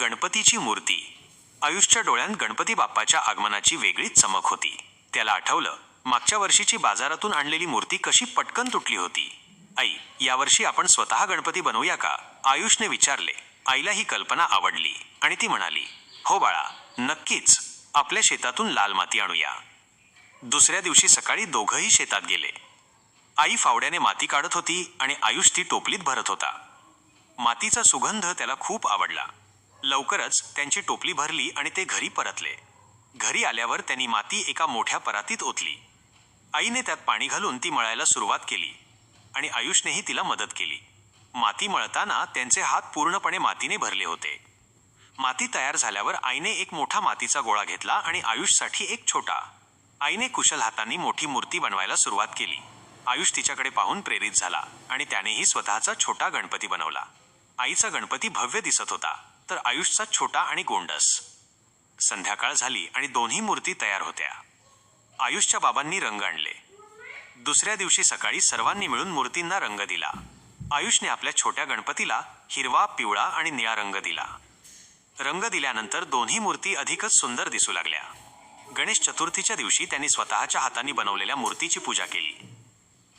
गणपतीची मूर्ती. आयुषच्या डोळ्यात गणपती बाप्पाच्या आगमनाची वेगळीच चमक होती. त्याला आठवलं, मागच्या वर्षीची बाजारातून आणलेली मूर्ती कशी पटकन तुटली होती. आई, यावर्षी आपण स्वतः गणपती बनवूया का? आयुषने विचारले. आईला ही कल्पना आवडली आणि ती म्हणाली, हो बाळा, नक्कीच. आपल्या शेतातून लाल माती आणूया. दुसऱ्या दिवशी सकाळी दोघंही शेतात गेले. आई फावड्याने माती काढत होती आणि आयुष ती टोपलीत भरत होता. मातीचा सुगंध त्याला खूप आवडला. लवकरच त्यांची टोपली भरली आणि ते घरी परतले. घरी आल्यावर त्यांनी माती एका मोठ्या परातीत ओतली. आईने त्यात पाणी घालून ती मळायला सुरुवात केली आणि आयुषनेही तिला मदत केली. माती मळताना त्यांचे हात पूर्णपणे मातीने भरले होते. माती तयार झाल्यावर आईने एक मोठा मातीचा गोळा घेतला आणि आयुषसाठी एक छोटा. आईने कुशल हातांनी मोठी मूर्ती बनवायला सुरुवात केली. आयुष तिच्याकडे पाहून प्रेरित झाला आणि त्यानेही स्वतःचा छोटा गणपती बनवला. आईचा गणपती भव्य दिसत होता, तर आयुषचा छोटा आणि गोंडस. संध्याकाळ झाली आणि दोन्ही मूर्ती तयार होत्या. आयुषच्या बाबांनी रंग आणले. दुसऱ्या दिवशी सकाळी सर्वांनी मिळून मूर्तींना रंग दिला. आयुषने आपल्या छोट्या गणपतीला हिरवा, पिवळा आणि निळा रंग दिला. रंग दिल्यानंतर दोन्ही मूर्ती अधिकच सुंदर दिसू लागल्या. गणेश चतुर्थीच्या दिवशी त्यांनी स्वतःच्या हातांनी बनवलेल्या मूर्तीची पूजा केली.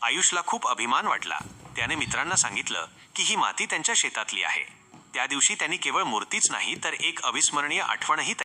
आयुषला खूप अभिमान वाटला. त्याने मित्रांना सांगितलं की ही माती त्यांच्या शेतातली आहे. त्या दिवशी त्यांनी केवळ मूर्तीच नाही, तर एक अविस्मरणीय आठवणही